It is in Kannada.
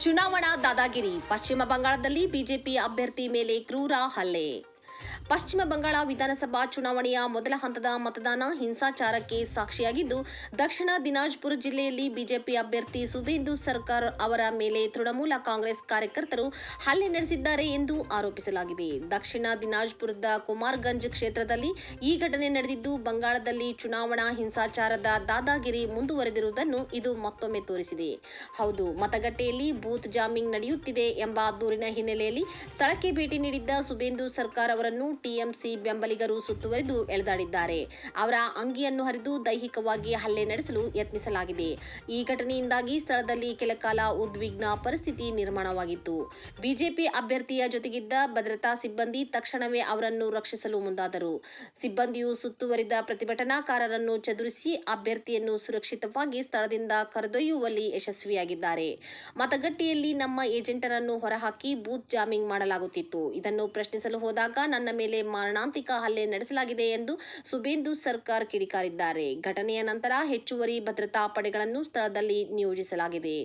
ಚುನಾವಣಾ ದಾದಾಗಿರಿ. ಪಶ್ಚಿಮ ಬಂಗಾಳದಲ್ಲಿ ಬಿಜೆಪಿ ಅಭ್ಯರ್ಥಿ ಮೇಲೆ ಕ್ರೂರ ಹಲ್ಲೆ. ಪಶ್ಚಿಮ ಬಂಗಾಳ ವಿಧಾನಸಭಾ ಚುನಾವಣೆಯ ಮೊದಲ ಹಂತದ ಮತದಾನ ಹಿಂಸಾಚಾರಕ್ಕೆ ಸಾಕ್ಷಿಯಾಗಿದ್ದು, ದಕ್ಷಿಣ ದಿನಾಜ್ಪುರ ಜಿಲ್ಲೆಯಲ್ಲಿ ಬಿಜೆಪಿ ಅಭ್ಯರ್ಥಿ ಸುಬೇಂದು ಸರ್ಕಾರ್ ಅವರ ಮೇಲೆ ತೃಣಮೂಲ ಕಾಂಗ್ರೆಸ್ ಕಾರ್ಯಕರ್ತರು ಹಲ್ಲೆ ನಡೆಸಿದ್ದಾರೆ ಎಂದು ಆರೋಪಿಸಲಾಗಿದೆ. ದಕ್ಷಿಣ ದಿನಾಜ್ಪುರದ ಕುಮಾರ್ಗಂಜ್ ಕ್ಷೇತ್ರದಲ್ಲಿ ಈ ಘಟನೆ ನಡೆದಿದ್ದು, ಬಂಗಾಳದಲ್ಲಿ ಚುನಾವಣಾ ಹಿಂಸಾಚಾರದ ದಾದಾಗಿರಿ ಮುಂದುವರೆದಿರುವುದನ್ನು ಇದು ಮತ್ತೊಮ್ಮೆ ತೋರಿಸಿದೆ. ಹೌದು, ಮತಗಟ್ಟೆಯಲ್ಲಿ ಬೂತ್ ಜಾಮಿಂಗ್ ನಡೆಯುತ್ತಿದೆ ಎಂಬ ದೂರಿನ ಹಿನ್ನೆಲೆಯಲ್ಲಿ ಸ್ಥಳಕ್ಕೆ ಭೇಟಿ ನೀಡಿದ್ದ ಸುಬೇಂದು ಸರ್ಕಾರ್ ಅವರನ್ನು ಟಿಎಂಸಿ ಬೆಂಬಲಿಗರು ಸುತ್ತುವರಿದು ಎಳೆದಾಡಿದ್ದಾರೆ. ಅವರ ಅಂಗಿಯನ್ನು ಹರಿದು ದೈಹಿಕವಾಗಿ ಹಲ್ಲೆ ನಡೆಸಲು ಯತ್ನಿಸಲಾಗಿದೆ. ಈ ಘಟನೆಯಿಂದಾಗಿ ಸ್ಥಳದಲ್ಲಿ ಕೆಲಕಾಲ ಉದ್ವಿಗ್ನ ಪರಿಸ್ಥಿತಿ ನಿರ್ಮಾಣವಾಗಿತ್ತು. ಬಿಜೆಪಿ ಅಭ್ಯರ್ಥಿಯ ಜೊತೆಗಿದ್ದ ಭದ್ರತಾ ಸಿಬ್ಬಂದಿ ತಕ್ಷಣವೇ ಅವರನ್ನು ರಕ್ಷಿಸಲು ಮುಂದಾದರು. ಸಿಬ್ಬಂದಿಯು ಸುತ್ತುವರಿದ ಪ್ರತಿಭಟನಾಕಾರರನ್ನು ಚದುರಿಸಿ ಅಭ್ಯರ್ಥಿಯನ್ನು ಸುರಕ್ಷಿತವಾಗಿ ಸ್ಥಳದಿಂದ ಕರೆದೊಯ್ಯುವಲ್ಲಿ ಯಶಸ್ವಿಯಾಗಿದ್ದಾರೆ. ಮತಗಟ್ಟೆಯಲ್ಲಿ ನಮ್ಮ ಏಜೆಂಟರನ್ನು ಹೊರಹಾಕಿ ಬೂತ್ ಜಾಮಿಂಗ್ ಮಾಡಲಾಗುತ್ತಿತ್ತು. ಇದನ್ನು ಪ್ರಶ್ನಿಸಲು ಹೋದಾಗ ನನ್ನ ಮೇಲೆ ಮಾರಣಾಂತಿಕ ಹಲ್ಲೆ ನಡೆಸಲಾಗಿದೆ ಎಂದು ಸುಬೇಂದು ಸರ್ಕಾರ್ ಕಿಡಿಕಾರಿದ್ದಾರೆ. ಘಟನೆಯ ನಂತರ ಹೆಚ್ಚುವರಿ ಭದ್ರತಾ ಪಡೆಗಳನ್ನು ಸ್ಥಳದಲ್ಲಿ ನಿಯೋಜಿಸಲಾಗಿದೆ.